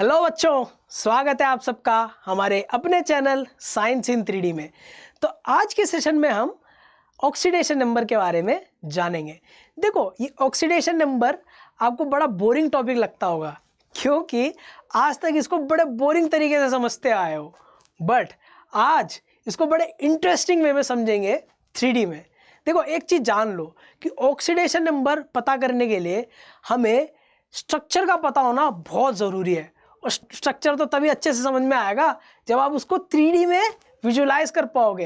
Hello बच्चों, स्वागत है आप सबका हमारे अपने चैनल साइंस इन 3D में। तो आज के सेशन में हम ऑक्सीडेशन नंबर के बारे में जानेंगे। देखो, ये ऑक्सीडेशन नंबर आपको बड़ा बोरिंग टॉपिक लगता होगा क्योंकि आज तक इसको बड़े बोरिंग तरीके से समझते आए हो, बट आज इसको बड़े इंटरेस्टिंग वे में समझेंगे 3D में। देखो, एक चीज़ जान लो कि ऑक्सीडेशन नंबर पता करने के लिए हमें स्ट्रक्चर का पता होना बहुत ज़रूरी है। और स्ट्रक्चर तो तभी अच्छे से समझ में आएगा जब आप उसको 3D में विजुलाइज कर पाओगे,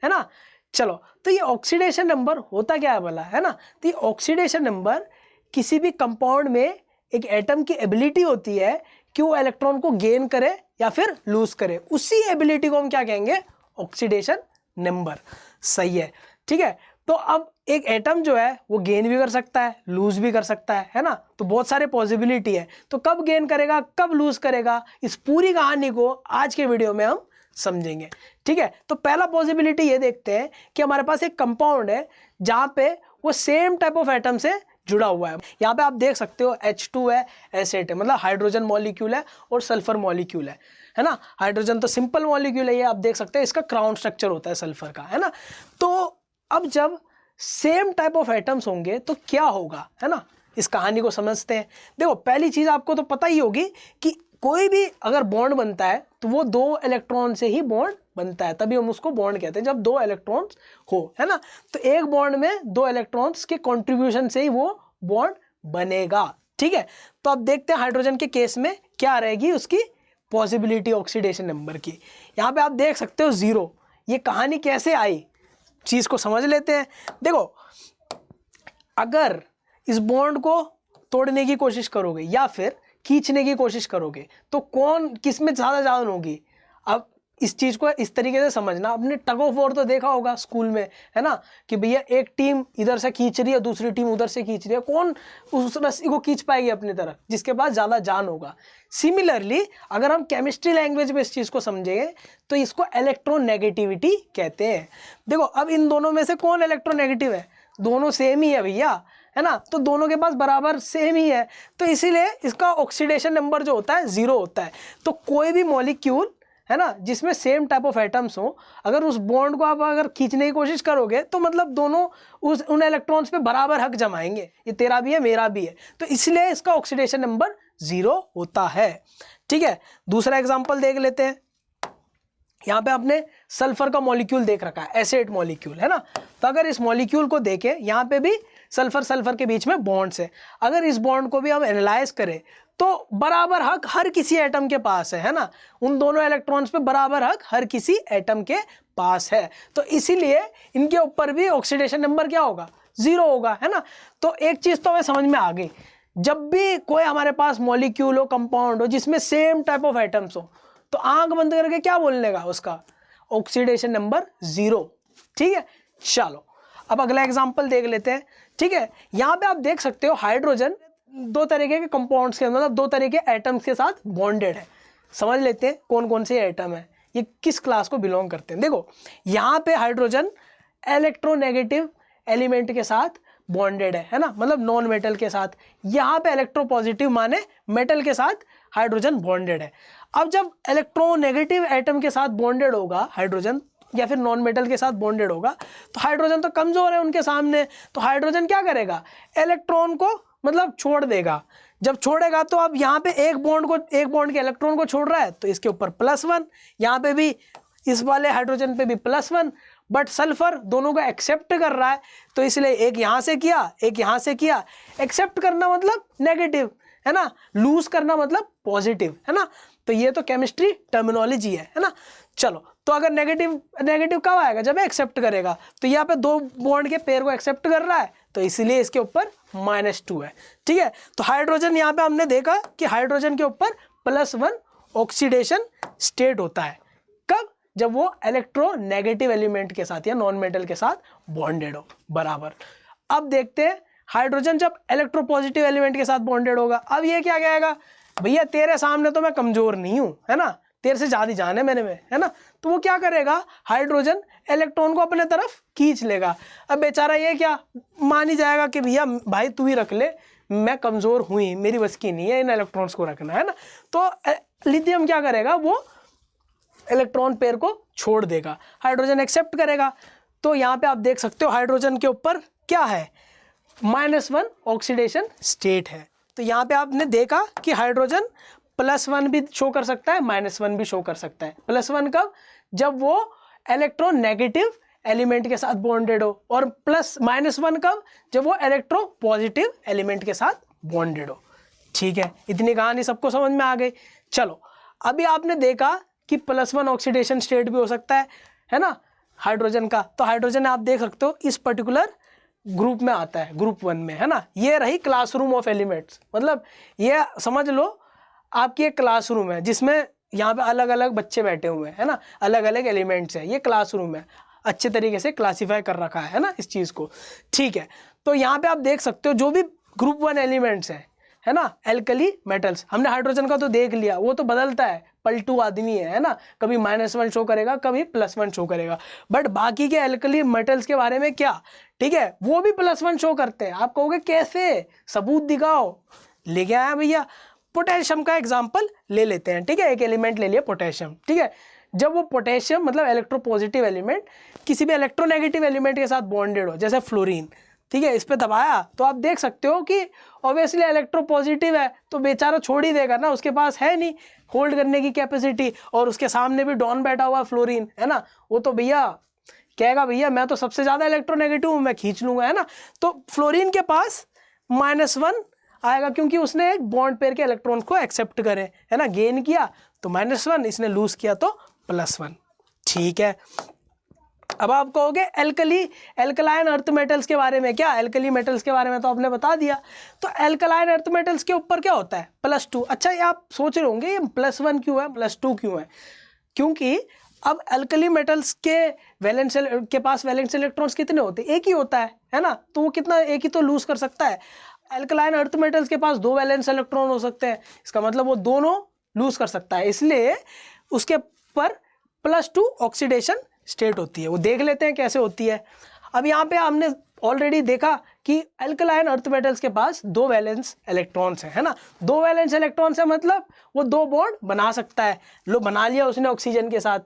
है ना। चलो, तो ये ऑक्सीडेशन नंबर होता क्या है भला, है ना। तो ये ऑक्सीडेशन नंबर किसी भी कंपाउंड में एक एटम की एबिलिटी होती है कि वो इलेक्ट्रॉन को गेन करे या फिर लूज करे। उसी एबिलिटी को हम क्या कहेंगे, ऑक्सीडेशन नंबर। सही है, ठीक है। तो अब एक एटम जो है वो गेन भी कर सकता है, लूज भी कर सकता है ना। तो बहुत सारे पॉसिबिलिटी है। तो कब गेन करेगा, कब लूज करेगा, इस पूरी कहानी को आज के वीडियो में हम समझेंगे, ठीक है। तो पहला पॉसिबिलिटी ये देखते हैं कि हमारे पास एक कंपाउंड है जहाँ पे वो सेम टाइप ऑफ एटम से जुड़ा हुआ है। यहाँ पे आप देख सकते हो H2 है, S8 है, मतलब हाइड्रोजन मॉलिक्यूल है और सल्फर मॉलिक्यूल है ना। हाइड्रोजन तो सिंपल मॉलिक्यूल है, ये आप देख सकते हैं, इसका क्राउन स्ट्रक्चर होता है सल्फर का, है ना। तो अब जब सेम टाइप ऑफ एटम्स होंगे तो क्या होगा, है ना। इस कहानी को समझते हैं। देखो, पहली चीज आपको तो पता ही होगी कि कोई भी अगर बॉन्ड बनता है तो वो 2 इलेक्ट्रॉन से ही बॉन्ड बनता है, तभी हम उसको बॉन्ड कहते हैं, जब 2 इलेक्ट्रॉन्स हो, है ना। तो एक बॉन्ड में 2 इलेक्ट्रॉन्स के कंट्रीब्यूशन से ही वो बॉन्ड बनेगा, ठीक है। तो अब देखते हैं हाइड्रोजन के केस में क्या रहेगी उसकी पॉसिबिलिटी ऑक्सीडेशन नंबर की। यहाँ पे आप देख सकते हो 0। ये कहानी कैसे आई, चीज को समझ लेते हैं। देखो, अगर इस बॉन्ड को तोड़ने की कोशिश करोगे या फिर खींचने की कोशिश करोगे तो कौन किस में ज्यादा जान होगी। अब इस चीज को इस तरीके से समझना, आपने टग ऑफ वॉर तो देखा होगा स्कूल में, है ना, कि भैया एक टीम इधर से खींच रही है, दूसरी टीम उधर से खींच रही है, कौन उस रस्सी को खींच पाएगी अपनी तरफ, जिसके पास ज्यादा जान होगा। सिमिलरली अगर हम केमिस्ट्री लैंग्वेज में इस चीज को समझेंगे तो इसको इलेक्ट्रोनेगेटिविटी कहते हैं। देखो, अब इन दोनों में से कौन इलेक्ट्रोनेगेटिव है, दोनों सेम ही है भैया, है ना। तो दोनों के पास बराबर सेम ही है, तो इसीलिए इसका ऑक्सीडेशन नंबर जो होता है 0 होता है। तो कोई भी मॉलिक्यूल, है ना, जिसमें सेम टाइप ऑफ एटम्स हो, अगर उस बॉन्ड को आप अगर खींचने की कोशिश करोगे तो मतलब दोनों उन इलेक्ट्रॉन्स पे बराबर हक जमाएंगे, ये तेरा भी है मेरा भी है, तो इसलिए इसका ऑक्सीडेशन नंबर 0 होता है, ठीक है। दूसरा एग्जांपल देख लेते हैं। यहाँ पे आपने सल्फर का मॉलिक्यूल देख रखा है, एसिड मॉलिक्यूल, है ना। तो अगर इस मॉलिक्यूल को देखें, यहाँ पे भी सल्फर के बीच में बॉन्ड्स है। अगर इस बॉन्ड को भी हम एनालाइज करें तो बराबर हक हर किसी एटम के पास है ना। उन दोनों इलेक्ट्रॉन्स पे बराबर हक हर किसी एटम के पास है, तो इसीलिए इनके ऊपर भी ऑक्सीडेशन नंबर क्या होगा, 0 होगा, है ना। तो एक चीज तो हमें समझ में आ गई, जब भी कोई हमारे पास मॉलिक्यूल हो, कंपाउंड हो जिसमें सेम टाइप ऑफ एटम्स हो, तो आंख बंद करके क्या बोलने का, उसका ऑक्सीडेशन नंबर 0, ठीक है। चलो, अब अगला एग्जांपल देख लेते हैं, ठीक है। यहां पे आप देख सकते हो हाइड्रोजन 2 तरीके के कंपाउंड्स के, मतलब 2 तरह के एटम्स के साथ बॉन्डेड है। समझ लेते हैं कौन कौन से एटम है, ये किस क्लास को बिलोंग करते हैं। देखो, यहाँ पे हाइड्रोजन इलेक्ट्रोनेगेटिव एलिमेंट के साथ बॉन्डेड है ना, मतलब नॉन मेटल के साथ। यहाँ पे इलेक्ट्रोपॉजिटिव माने मेटल के साथ हाइड्रोजन बॉन्डेड है। अब जब इलेक्ट्रोनेगेटिव एटम के साथ बॉन्डेड होगा हाइड्रोजन, या फिर नॉन मेटल के साथ बॉन्डेड होगा, तो हाइड्रोजन तो कमजोर है उनके सामने, तो हाइड्रोजन क्या करेगा, इलेक्ट्रॉन को मतलब छोड़ देगा। जब छोड़ेगा तो अब यहाँ पे एक बॉन्ड के इलेक्ट्रॉन को छोड़ रहा है, तो इसके ऊपर +1, यहाँ पे भी इस वाले हाइड्रोजन पे भी +1, बट सल्फर दोनों को एक्सेप्ट कर रहा है, तो इसलिए एक यहाँ से किया, एक यहाँ से किया। एक्सेप्ट करना मतलब नेगेटिव, है ना, लूज करना मतलब पॉजिटिव, है ना। तो ये तो केमिस्ट्री टर्मिनोलॉजी है ना। चलो, तो अगर नेगेटिव कब आएगा, जब एक्सेप्ट करेगा। तो यहाँ पे 2 बॉन्ड के पेयर को एक्सेप्ट कर रहा है, तो इसीलिए इसके ऊपर -2 है, ठीक है। तो हाइड्रोजन यहाँ पे हमने देखा कि हाइड्रोजन के ऊपर +1 ऑक्सीडेशन स्टेट होता है, कब, जब वो इलेक्ट्रोनेगेटिव एलिमेंट के साथ या नॉन मेटल के साथ बॉन्डेड हो बराबर। अब देखते हैं हाइड्रोजन जब इलेक्ट्रोपॉजिटिव एलिमेंट के साथ बॉन्डेड होगा, अब ये क्या कहेगा, भैया तेरे सामने तो मैं कमजोर नहीं हूं, है ना, तेरे से ज्यादा जान है मेरे में, है ना। तो वो क्या करेगा, हाइड्रोजन इलेक्ट्रॉन को अपने तरफ खींच लेगा। अब बेचारा ये क्या मान ही जाएगा कि भैया भाई तू ही रख ले, मैं कमज़ोर हुई, मेरी बस की नहीं है इन इलेक्ट्रॉन्स को रखना, है ना। तो लिथियम क्या करेगा, वो इलेक्ट्रॉन पेयर को छोड़ देगा, हाइड्रोजन एक्सेप्ट करेगा। तो यहाँ पे आप देख सकते हो हाइड्रोजन के ऊपर क्या है, -1 ऑक्सीडेशन स्टेट है। तो यहाँ पे आपने देखा कि हाइड्रोजन +1 भी शो कर सकता है, -1 भी शो कर सकता है। +1 कब, जब वो इलेक्ट्रो नेगेटिव एलिमेंट के साथ बॉन्डेड हो, और -1 कब, जब वो इलेक्ट्रो पॉजिटिव एलिमेंट के साथ बॉन्डेड हो। ठीक है, इतनी कहानी सबको समझ में आ गई। चलो, अभी आपने देखा कि +1 ऑक्सीडेशन स्टेट भी हो सकता है ना, हाइड्रोजन का। तो हाइड्रोजन आप देख सकते हो इस पर्टिकुलर ग्रुप में आता है, ग्रुप 1 में, है ना। ये रही क्लासरूम ऑफ एलिमेंट्स, मतलब ये समझ लो आपकी एक क्लासरूम है जिसमें यहाँ पे अलग अलग बच्चे बैठे हुए हैं, है ना, अलग अलग एलिमेंट्स हैं। ये क्लासरूम है, अच्छे तरीके से क्लासीफाई कर रखा है ना इस चीज़ को। ठीक है, तो यहाँ पे आप देख सकते हो जो भी ग्रुप 1 एलिमेंट्स हैं, है ना, एल्कली मेटल्स, हमने हाइड्रोजन का तो देख लिया, वो तो बदलता है, पलटू आदमी है ना, कभी -1 शो करेगा, कभी +1 शो करेगा। बट बाकी के एल्कली मेटल्स के बारे में क्या, ठीक है, वो भी +1 शो करते हैं। आप कहोगे कैसे, सबूत दिखाओ, लेके आया भैया। पोटेशियम का एग्जाम्पल ले लेते हैं, ठीक है, एक एलिमेंट ले लिया पोटेशियम, ठीक है। जब वो पोटेशियम मतलब इलेक्ट्रोपॉजिटिव एलिमेंट किसी भी इलेक्ट्रोनेगेटिव एलिमेंट के साथ बॉन्डेड हो, जैसे फ्लोरीन, ठीक है, इस पे दबाया तो आप देख सकते हो कि ऑब्वियसली इलेक्ट्रोपॉजिटिव है, तो बेचारा छोड़ ही देगा ना, उसके पास है नहीं होल्ड करने की कैपेसिटी, और उसके सामने भी डॉन बैठा हुआ फ्लोरीन, है ना, वो तो भैया कहेगा भैया मैं तो सबसे ज़्यादा इलेक्ट्रोनेगेटिव हूँ, मैं खींच लूँगा, है ना। तो फ्लोरीन के पास -1 आएगा क्योंकि उसने एक बॉन्ड पेयर के इलेक्ट्रॉन्स को एक्सेप्ट करे, है ना, गेन किया तो -1, इसने लूज किया तो +1। ठीक है, अब आप कहोगे एल्कलाइन अर्थ मेटल्स के बारे में क्या, एल्कली मेटल्स के बारे में तो आपने बता दिया। तो एल्कलाइन अर्थ मेटल्स के ऊपर क्या होता है, +2। अच्छा, ये आप सोच रहे होंगे ये +1 क्यों है, +2 क्यों है, क्योंकि अब एल्कली मेटल्स के पास वैलेंस इलेक्ट्रॉन्स कितने होते हैं, एक ही होता है ना, तो वो कितना, एक ही तो लूज कर सकता है। एल्कलाइन अर्थ मेटल्स के पास 2 वैलेंस इलेक्ट्रॉन हो सकते हैं, इसका मतलब वो दोनों लूज कर सकता है, इसलिए उसके पर +2 ऑक्सीडेशन स्टेट होती है। वो देख लेते हैं कैसे होती है। अब यहाँ पे हमने ऑलरेडी देखा कि एल्कलाइन अर्थ मेटल्स के पास 2 वैलेंस इलेक्ट्रॉन्स हैं, है ना। 2 वैलेंस इलेक्ट्रॉन्स है मतलब वो 2 बॉन्ड बना सकता है, लो बना लिया उसने ऑक्सीजन के साथ।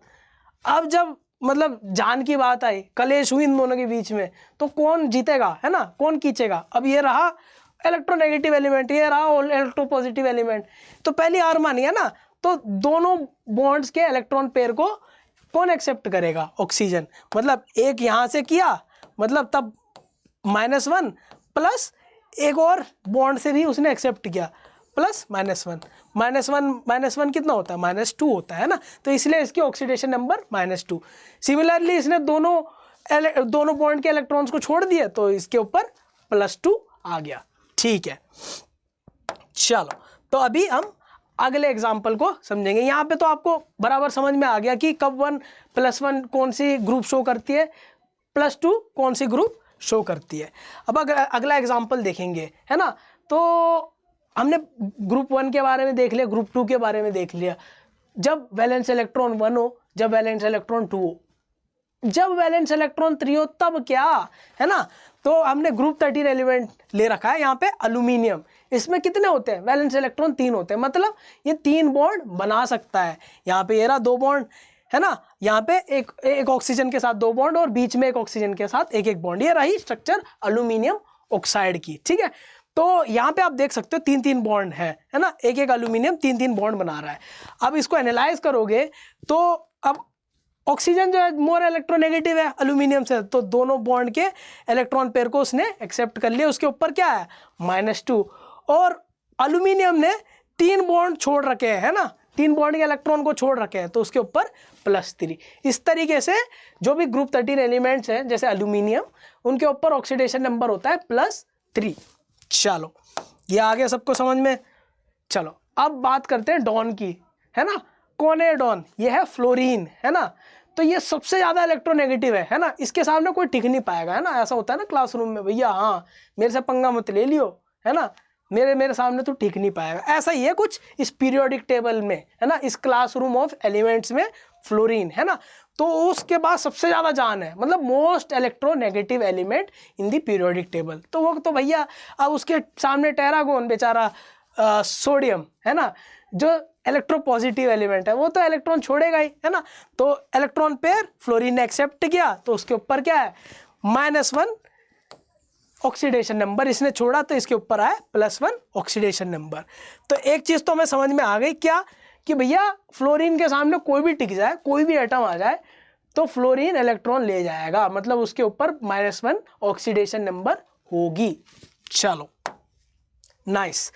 अब जब मतलब जान की बात आई, कलेश हुई इन दोनों के बीच में, तो कौन जीतेगा, है ना, कौन खींचेगा। अब ये रहा इलेक्ट्रोनेगेटिव एलिमेंट, ये रहा इलेक्ट्रोपॉजिटिव एलिमेंट, तो पहली हार मानी है ना। तो दोनों बॉन्ड्स के इलेक्ट्रॉन पेयर को कौन एक्सेप्ट करेगा, ऑक्सीजन। मतलब एक यहाँ से किया, मतलब तब -1 प्लस एक और बॉन्ड से भी उसने एक्सेप्ट किया, +-1 -1 कितना होता है, -2 होता है ना, तो इसलिए इसकी ऑक्सीडेशन नंबर -2। सिमिलरली इसने दोनों बॉन्ड के इलेक्ट्रॉन्स को छोड़ दिए तो इसके ऊपर +2 आ गया। ठीक है, चलो, तो अभी हम अगले एग्जाम्पल को समझेंगे। यहाँ पे तो आपको बराबर समझ में आ गया कि कब 1+1 कौन सी ग्रुप शो करती है, +2 कौन सी ग्रुप शो करती है। अब अगला एग्जाम्पल देखेंगे, है ना। तो हमने ग्रुप 1 के बारे में देख लिया, ग्रुप 2 के बारे में देख लिया। जब वैलेंस इलेक्ट्रॉन 1 हो, जब वैलेंस इलेक्ट्रॉन 2 हो, जब वैलेंस इलेक्ट्रॉन 3 हो तब क्या, है ना। तो हमने ग्रुप 13 एलिमेंट ले रखा है यहाँ पे एल्यूमिनियम, इसमें कितने होते हैं, वैलेंस इलेक्ट्रॉन 3 होते हैं, मतलब ये 3 बॉन्ड बना सकता है। यहाँ पे ये रहा 2 बॉन्ड, है ना, यहाँ पे एक ऑक्सीजन के साथ 2 बॉन्ड और बीच में एक ऑक्सीजन के साथ एक बॉन्ड, ये रही स्ट्रक्चर एल्यूमिनियम ऑक्साइड की। ठीक है, तो यहाँ पे आप देख सकते हो 3-3 बॉन्ड है ना, एक एल्यूमिनियम 3-3 बॉन्ड बना रहा है। अब इसको एनालाइज करोगे तो अब ऑक्सीजन जो है मोर इलेक्ट्रोनेगेटिव है एल्यूमिनियम से, तो दोनों बॉन्ड के इलेक्ट्रॉन पेयर को उसने एक्सेप्ट कर लिया, उसके ऊपर क्या है -2, और एल्यूमिनियम ने 3 बॉन्ड छोड़ रखे हैं, है ना, 3 बॉन्ड के इलेक्ट्रॉन को छोड़ रखे हैं, तो उसके ऊपर +3। इस तरीके से जो भी ग्रुप 13 एलिमेंट्स हैं जैसे एल्यूमिनियम, उनके ऊपर ऑक्सीडेशन नंबर होता है +3। चलो, ये आ गया सबको समझ में। चलो, अब बात करते हैं डॉन की, है ना। कौन है डॉन, ये है फ्लोरीन, है ना। तो ये सबसे ज़्यादा इलेक्ट्रोनेगेटिव है ना, इसके सामने कोई टिक नहीं पाएगा, है ना। ऐसा होता है ना क्लासरूम में, भैया हाँ मेरे से पंगा मत ले लियो, है ना, मेरे सामने तो टिक नहीं पाएगा। ऐसा ही है कुछ इस पीरियोडिक टेबल में, है ना, इस क्लासरूम ऑफ एलिमेंट्स में फ्लोरीन, है ना, तो उसके बाद सबसे ज़्यादा जान है, मतलब most electronegative element in the periodic table. तो वो तो भैया अब उसके सामने टेरागोन बेचारा सोडियम, है ना, जो इलेक्ट्रोपॉजिटिव एलिमेंट है, वो तो इलेक्ट्रॉन छोड़ेगा ही, है ना। तो इलेक्ट्रॉन पेयर फ्लोरीन ने एक्सेप्ट किया, तो उसके ऊपर क्या है, -1 ऑक्सीडेशन नंबर इसने छोड़ा, तो इसके ऊपर आया +1 ऑक्सीडेशन नंबर। तो एक चीज़ तो हमें समझ में आ गई, क्या कि भैया फ्लोरीन के सामने कोई भी टिक जाए, कोई भी एटम आ जाए, तो फ्लोरीन इलेक्ट्रॉन ले जाएगा, मतलब उसके ऊपर -1 ऑक्सीडेशन नंबर होगी। चलो नाइस।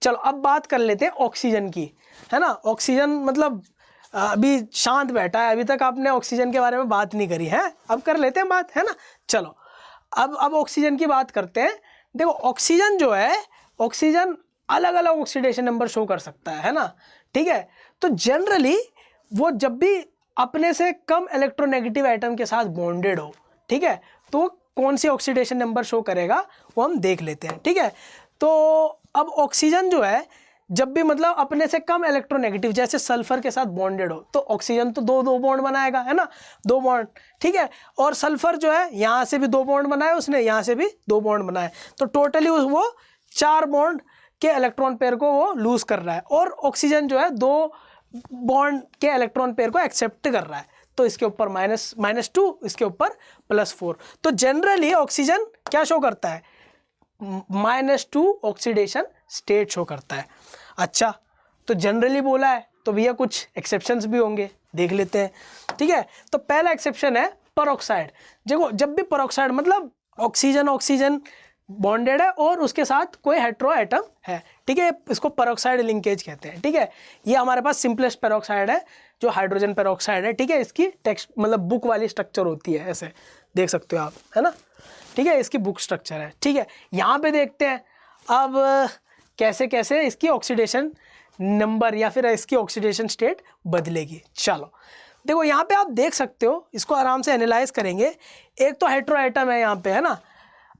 चलो अब बात कर लेते हैं ऑक्सीजन की, है ना। ऑक्सीजन मतलब अभी शांत बैठा है, अभी तक आपने ऑक्सीजन के बारे में बात नहीं करी है, अब कर लेते हैं बात, है ना। चलो अब ऑक्सीजन की बात करते हैं। देखो ऑक्सीजन जो है, ऑक्सीजन अलग अलग ऑक्सीडेशन नंबर शो कर सकता है ना, ठीक है। तो जनरली वो जब भी अपने से कम इलेक्ट्रोनेगेटिव एटम के साथ बॉन्डेड हो, ठीक है, तो कौन सी ऑक्सीडेशन नंबर शो करेगा वो हम देख लेते हैं, ठीक है। तो अब ऑक्सीजन जो है जब भी मतलब अपने से कम इलेक्ट्रोनेगेटिव, जैसे सल्फर के साथ बॉन्डेड हो, तो ऑक्सीजन तो दो बॉन्ड बनाएगा, है ना, 2 बॉन्ड, ठीक है। और सल्फर जो है यहाँ से भी 2 बॉन्ड बनाए उसने, यहाँ से भी 2 बॉन्ड बनाए, तो टोटली वो 4 बॉन्ड के इलेक्ट्रॉन पेयर को वो लूज कर रहा है। और ऑक्सीजन जो है 2 बॉन्ड के इलेक्ट्रॉन पेयर को एक्सेप्ट कर रहा है, तो इसके ऊपर -2, इसके ऊपर +4। तो जनरली ऑक्सीजन क्या शो करता है, -2 ऑक्सीडेशन स्टेट शो करता है। अच्छा, तो जनरली बोला है, तो भैया कुछ एक्सेप्शंस भी होंगे, देख लेते हैं, ठीक है। तो पहला एक्सेप्शन है परऑक्साइड। देखो जब भी परऑक्साइड मतलब ऑक्सीजन बॉन्डेड है और उसके साथ कोई हेट्रो एटम है, ठीक है, इसको परऑक्साइड लिंकेज कहते हैं, ठीक है। ये हमारे पास सिंपलेस्ट पेरोक्साइड है, जो हाइड्रोजन पेरोक्साइड है, ठीक है। इसकी टेक्स्ट मतलब बुक वाली स्ट्रक्चर होती है, ऐसे देख सकते हो आप, है ना, ठीक है, इसकी बुक स्ट्रक्चर है, ठीक है। यहाँ पे देखते हैं अब कैसे कैसे इसकी ऑक्सीडेशन नंबर या फिर इसकी ऑक्सीडेशन स्टेट बदलेगी। चलो देखो यहाँ पे आप देख सकते हो, इसको आराम से एनालाइज करेंगे। एक तो हेट्रो एटम है यहाँ पे, है ना,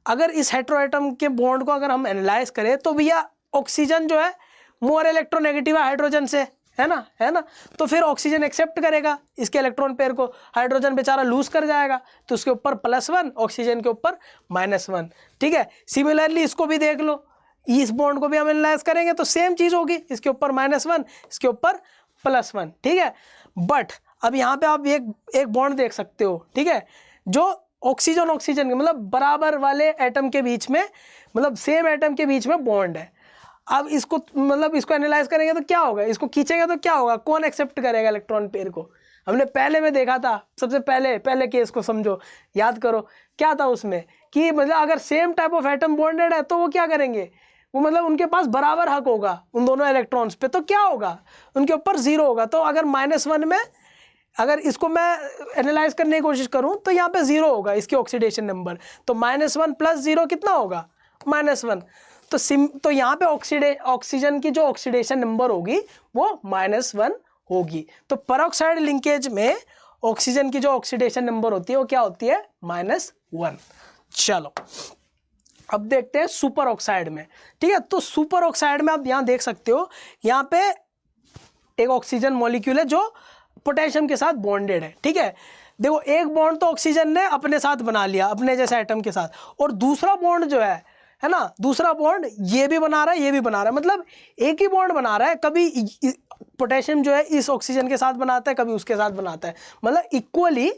अगर इस हेट्रो एटम के बॉन्ड को अगर हम एनालाइज करें, तो भैया ऑक्सीजन जो है मोर इलेक्ट्रोनेगेटिव है हाइड्रोजन से, है ना, तो फिर ऑक्सीजन एक्सेप्ट करेगा इसके इलेक्ट्रॉन पेयर को, हाइड्रोजन बेचारा लूज कर जाएगा, तो उसके ऊपर +1, ऑक्सीजन के ऊपर -1, ठीक है। सिमिलरली इसको भी देख लो, इस बॉन्ड को भी हम एनालाइज करेंगे तो सेम चीज़ होगी, इसके ऊपर -1, इसके ऊपर +1, ठीक है। बट अब यहाँ पे आप एक बॉन्ड देख सकते हो, ठीक है, जो ऑक्सीजन के मतलब बराबर वाले एटम के बीच में, मतलब सेम एटम के बीच में बॉन्ड है। अब इसको मतलब इसको एनालाइज करेंगे तो क्या होगा, इसको खींचेगा तो क्या होगा, कौन एक्सेप्ट करेगा इलेक्ट्रॉन पेयर को। हमने पहले में देखा था, सबसे पहले केस को समझो, याद करो क्या था उसमें, कि मतलब अगर same type of atom bonded है तो वो क्या करेंगे, वो मतलब उनके पास बराबर हक होगा उन दोनों इलेक्ट्रॉन्स पे, तो क्या होगा, उनके ऊपर 0 होगा। तो अगर -1 में अगर इसको मैं एनालाइज करने की कोशिश करूं तो यहाँ पे 0 होगा इसकी ऑक्सीडेशन नंबर, तो -1 + 0 कितना होगा, -1। तो यहाँ पे ऑक्सीजन की जो ऑक्सीडेशन नंबर होगी वो -1 होगी। तो परऑक्साइड लिंकेज में ऑक्सीजन की जो ऑक्सीडेशन नंबर होती है वो क्या होती है, -1। चलो अब देखते हैं सुपर ऑक्साइड में, ठीक है। तो सुपर ऑक्साइड में आप यहाँ देख सकते हो, यहाँ पे एक ऑक्सीजन मॉलिक्यूल है जो पोटेशियम के साथ बॉन्डेड है, ठीक है। देखो एक बॉन्ड तो ऑक्सीजन ने अपने साथ बना लिया, अपने जैसे एटम के साथ, और दूसरा बॉन्ड जो है ना, दूसरा बॉन्ड ये भी बना रहा है, ये भी बना रहा है, मतलब एक ही बॉन्ड बना रहा है। कभी पोटेशियम जो है इस ऑक्सीजन के साथ बनाता है, कभी उसके साथ बनाता है, मतलब इक्वली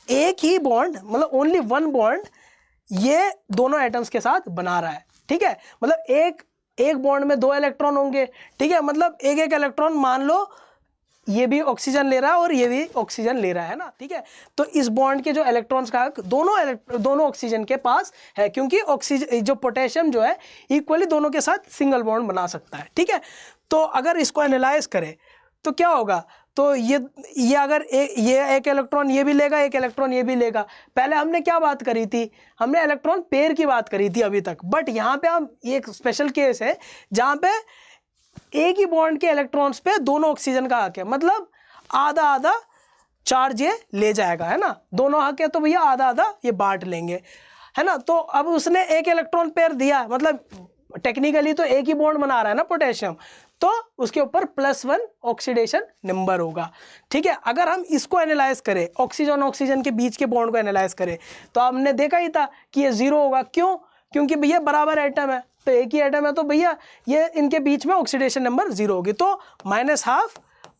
एक ही बॉन्ड, मतलब ओनली 1 बॉन्ड ये दोनों एटम्स के साथ बना रहा है, ठीक है। मतलब एक बॉन्ड में 2 इलेक्ट्रॉन होंगे, ठीक है, मतलब एक इलेक्ट्रॉन, मान लो ये भी ऑक्सीजन ले रहा है और ये भी ऑक्सीजन ले रहा है ना, ठीक है। तो इस बॉन्ड के जो इलेक्ट्रॉन्स का हक दोनों ऑक्सीजन के पास है, क्योंकि ऑक्सीजन जो पोटेशियम जो है इक्वली दोनों के साथ सिंगल बॉन्ड बना सकता है, ठीक है। तो अगर इसको एनालाइज करें तो क्या होगा, तो ये अगर ये एक इलेक्ट्रॉन ये भी लेगा, एक इलेक्ट्रॉन ये भी लेगा। पहले हमने क्या बात करी थी, हमने इलेक्ट्रॉन पेयर की बात करी थी अभी तक, बट यहाँ पे हम एक स्पेशल केस है जहाँ पे एक ही बॉन्ड के इलेक्ट्रॉन्स पे दोनों ऑक्सीजन का हक है, मतलब आधा आधा चार्ज ये ले जाएगा, है ना, दोनों हक है तो भैया आधा आधा ये बांट लेंगे, है ना। तो अब उसने एक इलेक्ट्रॉन पेयर दिया, मतलब टेक्निकली तो एक ही बॉन्ड बना रहा है ना पोटेशियम, तो उसके ऊपर +1 ऑक्सीडेशन नंबर होगा। ठीक है, अगर हम इसको एनालाइज करें, ऑक्सीजन ऑक्सीजन के बीच के बॉन्ड को एनालाइज करें, तो हमने देखा ही था कि ये 0 होगा। क्यों? क्योंकि भैया बराबर एटम है, तो एक ही एटम है, तो भैया ये इनके बीच में ऑक्सीडेशन नंबर 0 होगी। तो -½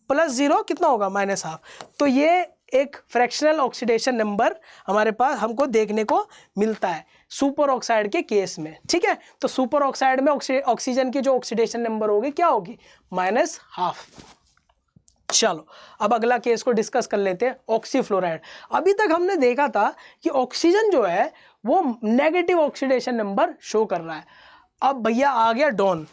+ 0 कितना होगा? -½ तो ये एक फ्रैक्शनल ऑक्सीडेशन नंबर हमारे पास हमको देखने को मिलता है सुपर ऑक्साइड के केस में। ठीक है, तो सुपर ऑक्साइड में ऑक्सीजन की जो ऑक्सीडेशन नंबर होगी क्या होगी? -½ चलो अब अगला केस को डिस्कस कर लेते हैं, ऑक्सीफ्लोराइड। अभी तक हमने देखा था कि ऑक्सीजन जो है वो नेगेटिव ऑक्सीडेशन नंबर शो कर रहा है। अब भैया आ गया डॉन,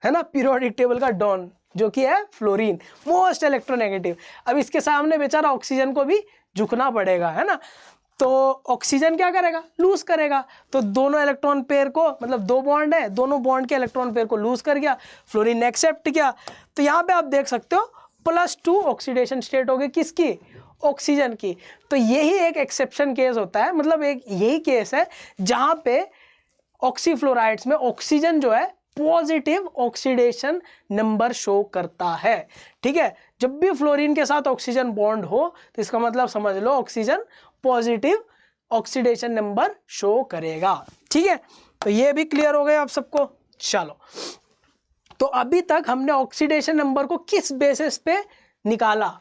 है ना, पीरियोडिक टेबल का डॉन, जो कि है फ्लोरीन, मोस्ट इलेक्ट्रोनेगेटिव। अब इसके सामने बेचारा ऑक्सीजन को भी झुकना पड़ेगा, है ना। तो ऑक्सीजन क्या करेगा? लूज करेगा। तो दोनों इलेक्ट्रॉन पेयर को, मतलब 2 बॉन्ड है, दोनों बॉन्ड के इलेक्ट्रॉन पेयर को लूज कर गया, फ्लोरीन ने एक्सेप्ट किया। तो यहाँ पे आप देख सकते हो +2 ऑक्सीडेशन स्टेट हो गई, किसकी? ऑक्सीजन की। तो यही एक एक्सेप्शन केस होता है, मतलब एक यही केस है जहाँ पे ऑक्सीफ्लोराइड्स में ऑक्सीजन जो है पॉजिटिव ऑक्सीडेशन नंबर शो करता है। ठीक है, जब भी फ्लोरीन के साथ ऑक्सीजन बॉन्ड हो तो इसका मतलब समझ लो oxygen positive oxidation number show करेगा। ठीक है, तो ये भी क्लियर हो गया आप सबको। चलो, तो अभी तक हमने ऑक्सीडेशन नंबर को किस बेसिस पे निकाला?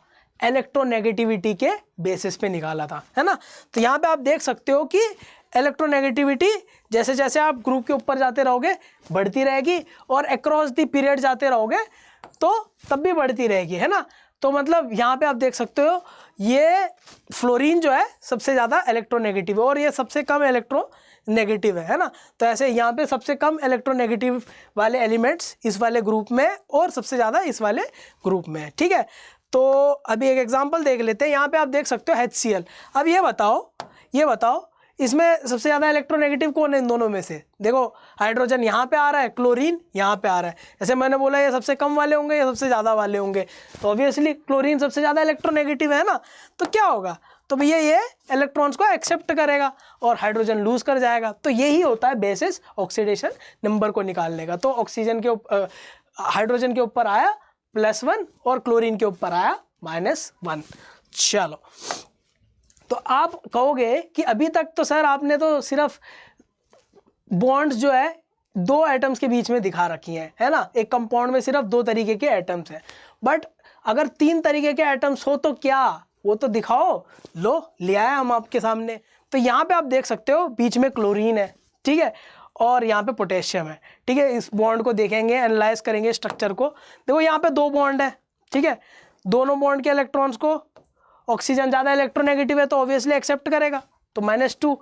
इलेक्ट्रोनेगेटिविटी के बेसिस पे निकाला था, है ना। तो यहाँ पे आप देख सकते हो कि इलेक्ट्रोनेगेटिविटी जैसे जैसे आप ग्रुप के ऊपर जाते रहोगे बढ़ती रहेगी, और अक्रॉस द पीरियड जाते रहोगे तो तब भी बढ़ती रहेगी, है ना। तो मतलब यहाँ पे आप देख सकते हो ये फ्लोरीन जो है सबसे ज़्यादा इलेक्ट्रोनेगेटिव है और ये सबसे कम इलेक्ट्रोनेगेटिव है ना। तो ऐसे यहाँ पे सबसे कम इलेक्ट्रोनेगेटिव वाले एलिमेंट्स इस वाले ग्रुप में और सबसे ज़्यादा इस वाले ग्रुप में है। ठीक है, तो अभी एक एग्जांपल देख लेते हैं। यहाँ पे आप देख सकते हो HCl। अब ये बताओ इसमें सबसे ज़्यादा इलेक्ट्रोनेगेटिव कौन है इन दोनों में से? देखो हाइड्रोजन यहाँ पे आ रहा है, क्लोरीन यहाँ पे आ रहा है। जैसे मैंने बोला ये सबसे कम वाले होंगे, ये सबसे ज़्यादा वाले होंगे, तो ऑब्वियसली क्लोरीन सबसे ज़्यादा इलेक्ट्रोनेगेटिव है ना। तो क्या होगा? तो भैया ये इलेक्ट्रॉन्स को एक्सेप्ट करेगा और हाइड्रोजन लूज कर जाएगा। तो यही होता है बेसिस ऑक्सीडेशन नंबर को निकालने का। तो ऑक्सीजन के हाइड्रोजन के ऊपर आया +1 और क्लोरीन के ऊपर आया -1। चलो, तो आप कहोगे कि अभी तक तो सर आपने तो सिर्फ बॉन्ड्स जो है 2 एटम्स के बीच में दिखा रखी हैं, है ना। एक कंपाउंड में सिर्फ 2 तरीके के एटम्स हैं, बट अगर 3 तरीके के एटम्स हो तो क्या, वो तो दिखाओ। लो ले आए हम आपके सामने। तो यहाँ पे आप देख सकते हो बीच में क्लोरीन है, ठीक है, और यहाँ पे पोटेशियम है। ठीक है, इस बॉन्ड को देखेंगे, एनालाइज करेंगे स्ट्रक्चर को। देखो यहाँ पे 2 बॉन्ड है, ठीक है, दोनों बॉन्ड के इलेक्ट्रॉन्स को ऑक्सीजन ज़्यादा इलेक्ट्रोनेगेटिव है तो ऑब्वियसली एक्सेप्ट करेगा, तो -2।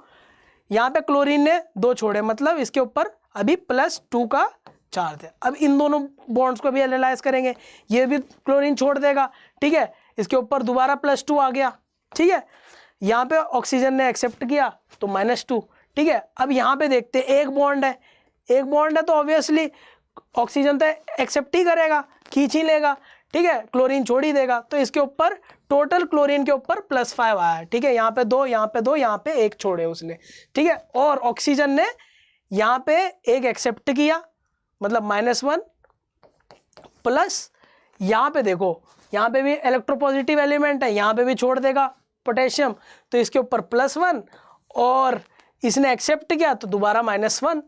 यहाँ पे क्लोरीन ने 2 छोड़े, मतलब इसके ऊपर अभी +2 का चार्ज है। अब इन दोनों बॉन्ड्स को भी एनालाइज करेंगे, ये भी क्लोरीन छोड़ देगा, ठीक है, इसके ऊपर दोबारा +2 आ गया। ठीक है, यहाँ पे ऑक्सीजन ने एक्सेप्ट किया तो -2। ठीक है, अब यहाँ पे देखते हैं एक बॉन्ड है तो ऑब्वियसली ऑक्सीजन तो एक्सेप्ट ही करेगा, खींच ही लेगा। ठीक है, क्लोरीन छोड़ ही देगा, तो इसके ऊपर टोटल क्लोरीन के ऊपर +5 आया। ठीक है, यहाँ पे 2, यहाँ पे 2, यहाँ पे 1 छोड़े उसने। ठीक है, और ऑक्सीजन ने यहाँ पे 1 एक्सेप्ट किया, मतलब -1 प्लस यहाँ पे देखो, यहाँ पे भी इलेक्ट्रोपॉजिटिव एलिमेंट है, यहाँ पे भी छोड़ देगा पोटेशियम, तो इसके ऊपर +1 और इसने एक्सेप्ट किया तो दोबारा -1।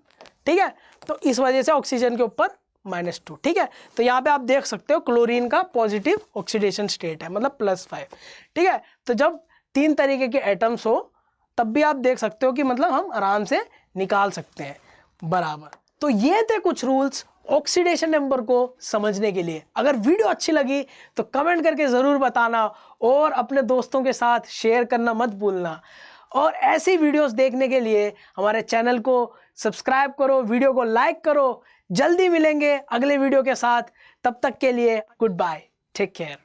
ठीक है, तो इस वजह से ऑक्सीजन के ऊपर -2। ठीक है, तो यहाँ पे आप देख सकते हो क्लोरीन का पॉजिटिव ऑक्सीडेशन स्टेट है, मतलब +5। ठीक है, तो जब 3 तरीके के एटम्स हो तब भी आप देख सकते हो कि मतलब हम आराम से निकाल सकते हैं बराबर। तो ये थे कुछ रूल्स ऑक्सीडेशन नंबर को समझने के लिए। अगर वीडियो अच्छी लगी तो कमेंट करके ज़रूर बताना और अपने दोस्तों के साथ शेयर करना मत भूलना। और ऐसी वीडियोस देखने के लिए हमारे चैनल को सब्सक्राइब करो, वीडियो को लाइक करो। जल्दी मिलेंगे अगले वीडियो के साथ, तब तक के लिए गुड बाय, टेक केयर।